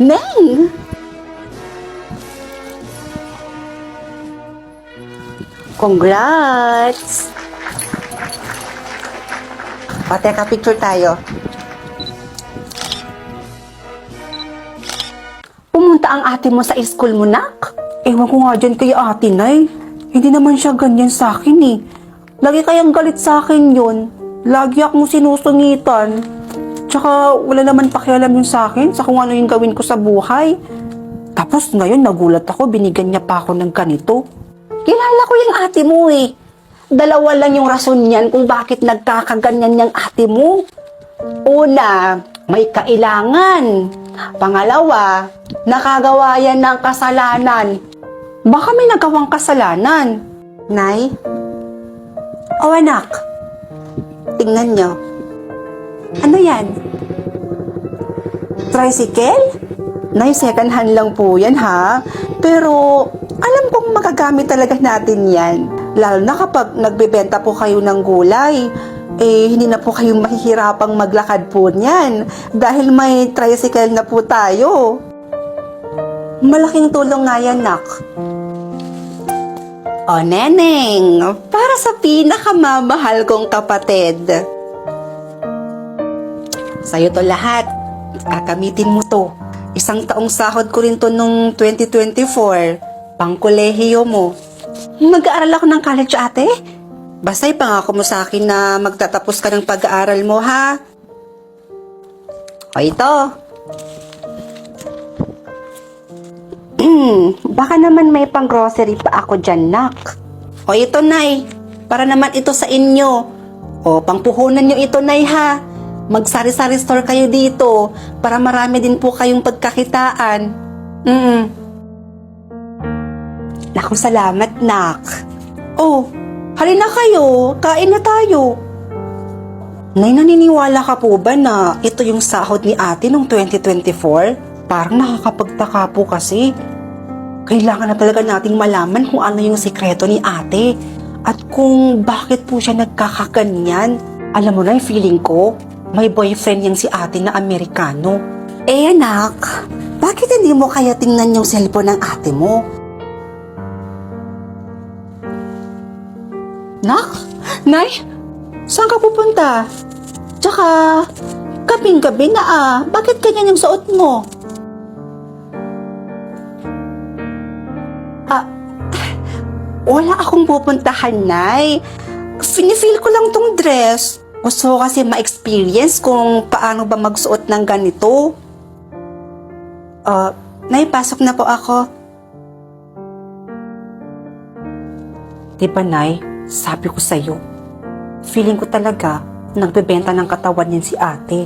Neng! Congrats! O, teka, picture tayo. Pumunta ang ate mo sa school mo, nak? Ewan ko nga dyan kay ate, Nay. Hindi naman siya ganyan sa akin eh. Lagi kayang galit sa akin yun. Lagi akong sinusungitan. Tsaka wala naman pakialam yun sa akin sa kung ano yung gawin ko sa buhay. Tapos ngayon nagulat ako, binigyan niya pa ako ng ganito. Kilala ko yung ate mo eh. Dalawa lang yung rason niyan kung bakit nagkakaganyan yung ate mo. Una, may kailangan. Pangalawa, nakagawa yan ng kasalanan. Baka may nagawang kasalanan. Nay? O anak, tingnan nyo. Ano yan? Tricycle? Nay, second hand lang po yan ha. Pero alam kong magagamit talaga natin yan. Lalo na kapag nagbebenta po kayo ng gulay. Hindi na po kayong mahihirapang maglakad po niyan. Dahil may tricycle na po tayo. Malaking tulong nga yan, nak. O, Neneng, para sa pinakamamahal kong kapatid. Sa'yo to lahat. Kakamitin mo to. 1 taong sahod ko rin to nung 2024. Pangkolehiyo mo. Mag-aaral ako ng college, ate. Basta ipangako mo sa akin na magtatapos ka ng pag-aaral mo, ha? O, ito. Baka naman may pang-grocery pa ako dyan, nak. O, ito, Nay. Para naman ito sa inyo. O, pangpuhunan nyo ito, Nay, ha? Mag-sari-sari store kayo dito para marami din po kayong pagkakitaan. Naku, salamat, nak. Oh, halina kayo. Kain na tayo. Nay, naniniwala ka po ba na ito yung sahod ni ate noong 2024? Parang nakakapagtaka po kasi. Kailangan na talaga nating malaman kung ano yung sikreto ni ate at kung bakit po siya nagkakaganyan. Alam mo na yung feeling ko, may boyfriend yang si ate na Amerikano. Anak, bakit hindi mo kaya tingnan yung cellphone ng ate mo? Nak? Nay? Saan ka pupunta? Tsaka, gabing-gabi na bakit ganyan yung suot mo? Wala akong pupuntahan, Nay. Feel ko lang tong dress. Gusto ko kasi ma-experience kung paano ba magsuot ng ganito. Nay, pasok na po ako. Diba, Nay? Sabi ko sa'yo, feeling ko talaga nagbebenta ng katawan niyan si ate.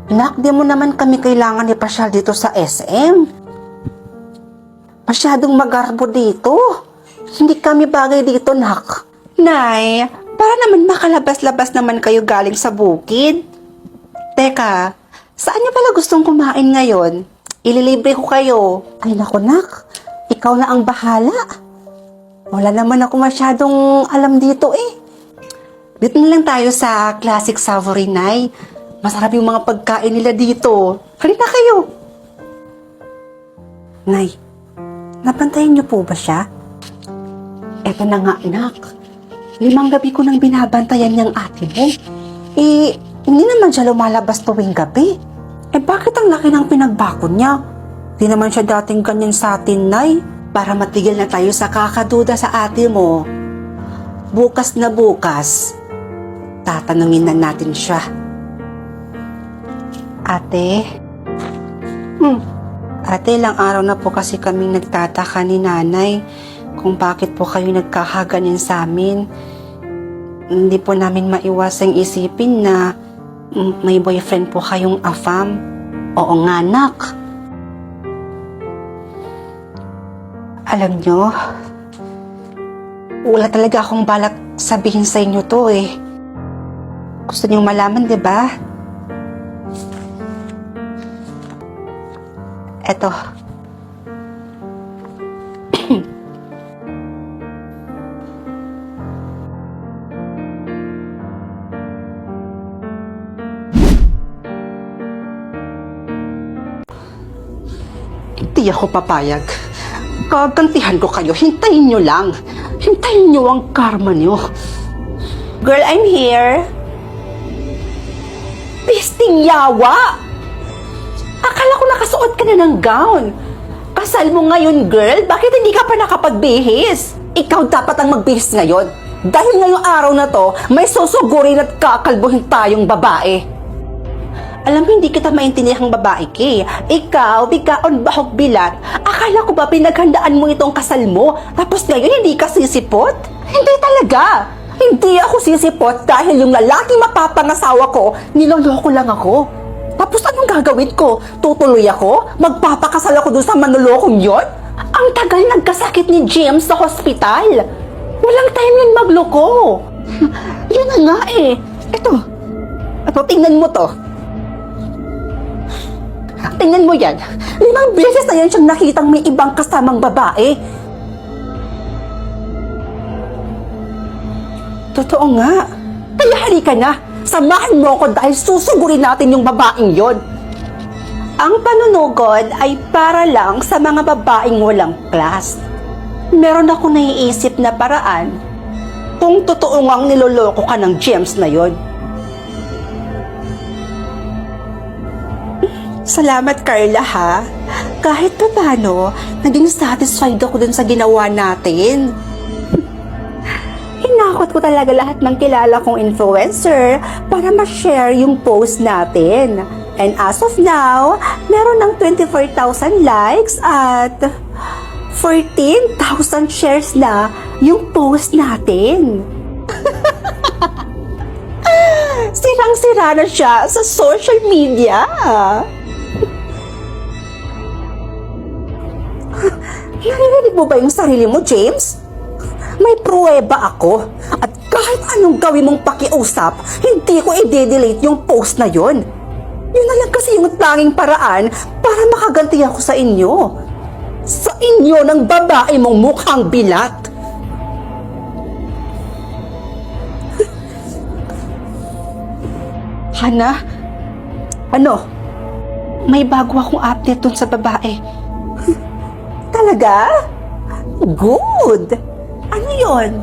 Nak, di mo naman kami kailangan ipasyal dito sa SM. Masyadong magarbo dito. Hindi kami bagay dito, nak. Nay, para naman makalabas-labas naman kayo galing sa bukid. Teka, saan niyo pala gustong kumain ngayon? Ililibre ko kayo. Ay naku, nak. Ikaw na ang bahala. Wala naman ako masyadong alam dito eh. Dito na lang tayo sa Classic Savory, Nay. Masarap yung mga pagkain nila dito. Halika kayo. Nay, napantayan niyo po ba siya? Eto na nga, anak. 5 gabi ko nang binabantayan niyang ate mo. Hindi naman siya lumalabas tuwing gabi. Bakit ang laki ng pinagbako niya? Di naman siya dating ganyan sa atin, Nay. Para matigil na tayo sa kakaduda sa ate mo. Bukas na bukas, tatanungin na natin siya. Ate? Ate, ilang araw na po kasi kaming nagtataka ni Nanay kung bakit po kayo nagkakaganyan sa amin. Hindi po namin maiwasang isipin na may boyfriend po kayong afam. Oo nga, nak. Alam nyo, wala talaga akong balak sabihin sa inyo to eh. Gusto niyong malaman, di ba? Eto. Hindi ako papayag. Gagantihan ko kayo. Hintayin nyo lang. Hintayin nyo ang karma nyo. Girl, I'm here. Pisting yawa! Akala ko nakasuot ka na ng gown. Kasal mo ngayon, girl. Bakit hindi ka pa nakapagbihis? Ikaw dapat ang magbihis ngayon. Dahil ngayong araw na to, may susugurin at kakalbuhin tayong babae. Alam mo, hindi kita maintindihan babae, Kay. Ikaw, bigaon bahog bilat. Akala ko ba pinaghandaan mo itong kasal mo? Tapos ngayon, hindi ka sisipot? Hindi talaga. Hindi ako sisipot dahil yung lalaking mapapangasawa ko, niloloko lang ako. Tapos anong gagawin ko? Tutuloy ako? Magpapakasal ako doon sa manlolokong yon? Ang tagal nagkasakit ni James sa hospital. Walang time yun magloko. Yun na nga eh. Ito, tingnan mo to. Tingnan mo yan. 5 beses na yan siyang nakitang may ibang kasamang babae. Totoo nga. Kaya halika na. Samahan mo ako dahil susugurin natin yung babaeng yon. Ang panunugod ay para lang sa mga babaeng walang class. Meron ako naiisip na paraan kung totoo ngang niloloko ka ng James na yon. Salamat, Carla, ha? Kahit pa paano, naging satisfied ako dun sa ginawa natin. Hinakot ko talaga lahat ng kilala kong influencer para ma-share yung post natin. And as of now, meron ng 24,000 likes at 14,000 shares na yung post natin. Sirang-sira na siya sa social media. Naririnig mo ba yung sarili mo, James? May pruweba ako. At kahit anong gawin mong pakiusap, hindi ko i-delete yung post na yon. Yun na lang kasi yung tanging paraan para makaganti ako sa inyo. Sa inyo ng babae mong mukhang bilat. Hana? Ano? May bago akong update dun sa babae. Talaga? Good! Ano yon?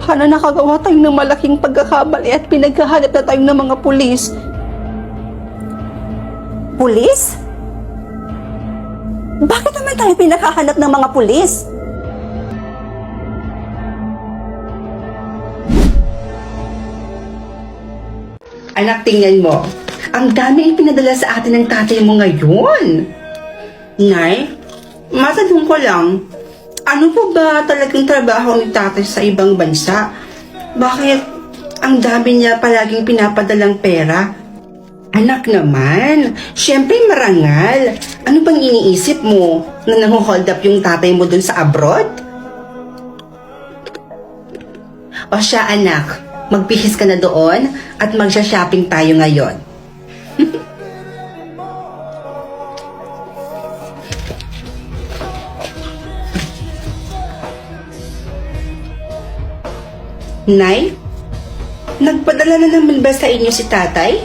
Hana, nakagawa tayo ng malaking pagkakamali at pinaghahanap na tayo ng mga pulis. Pulis? Bakit naman tayo pinaghahanap ng mga pulis? Anak, tingnan mo. Ang dami ipinadala sa atin ng tatay mo ngayon. Nay, matanong ko lang, ano po ba talagang trabaho ni tatay sa ibang bansa? Bakit ang dami niya palaging pinapadalang pera? Anak naman, syempre marangal. Ano bang iniisip mo? Na nang-hold up yung tatay mo dun sa abroad? O siya, anak, magbihis ka na doon at magsha-shopping tayo ngayon. Nay, nagpadala na naman ba sa inyo si tatay?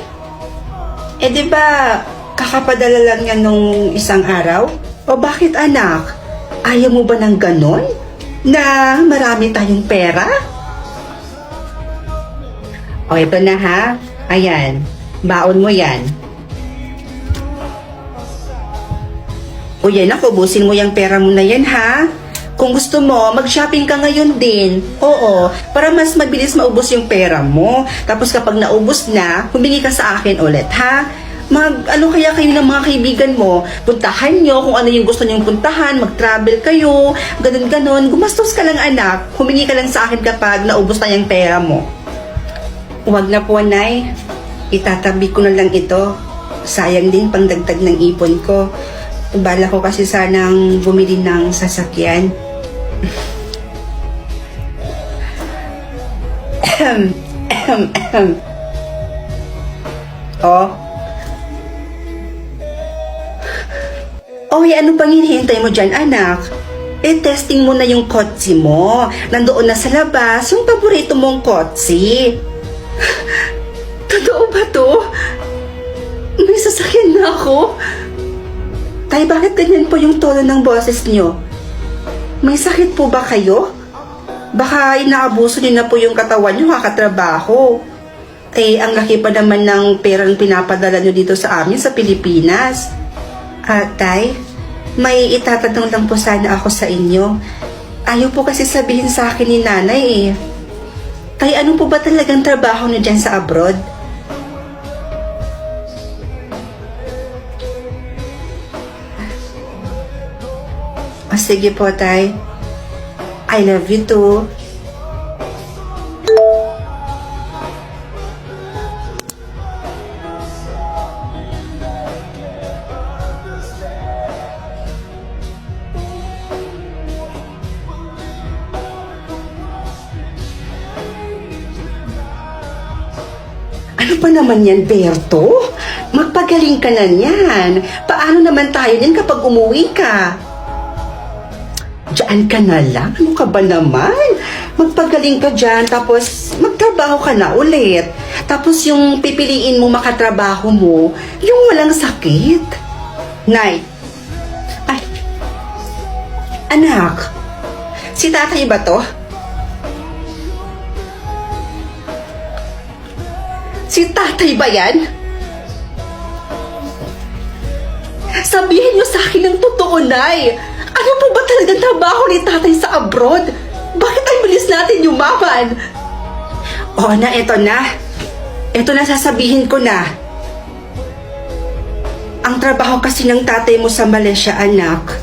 Eh di ba kakapadala lang yan nung isang araw? O bakit, anak? Ayaw mo ba ng ganon? Na marami tayong pera? O ito na, ha? Ayan, baon mo yan. O yan, ako, ubusin mo yung pera mo na yan, ha? Kung gusto mo, mag-shopping ka ngayon din. Oo, para mas mabilis maubos yung pera mo. Tapos kapag naubos na, humingi ka sa akin ulit, ha? Ano kaya kayo ng mga kaibigan mo? Puntahan nyo kung ano yung gusto nyong puntahan, mag-travel kayo, ganun-ganon. Gumastos ka lang, anak. Humingi ka lang sa akin kapag naubos na yung pera mo. Huwag na po, Nay. Itatabi ko na lang ito. Sayang din pangdagdag ng ipon ko. Bala ko kasi sanang bumili ng sasakyan. Oh. Oy, ano pang hinihintay mo dyan, anak? Eh, testing mo na yung kotse mo. Nandoon na sa labas yung paborito mong kotse. Totoo ba to? May sasakyan na ako? Tay, bakit ganyan po yung tono ng boses nyo? May sakit po ba kayo? Baka inaabuso niyo na po yung katawan nyo kakatrabaho. Eh, ang laki pa naman ng perang pinapadala nyo dito sa amin sa Pilipinas. Tay, may itatanong lang po sana ako sa inyo. Ayaw po kasi sabihin sa akin ni nanay eh. Tay, ano po ba talagang trabaho niyo dyan sa abroad? Sige po, Tay. I love you too. Ano pa naman yan, Berto? Magpagaling ka na niyan. Paano naman tayo niyan kapag umuwi ka? Diyan ka na lang. Ano ka ba naman? Magpagaling ka dyan, tapos magtrabaho ka na ulit. Tapos yung pipiliin mo makatrabaho mo, yung walang sakit. Nay. Ay. Anak. Si tatay ba to? Si tatay ba yan? Sabihin niyo sa akin ng totoo, Nay. Ano po ba talagang trabaho ni tatay sa abroad? Bakit ang bilis natin yumaman? Oo na, eto na. Eto na, sasabihin ko na. Ang trabaho kasi ng tatay mo sa Malaysia, anak,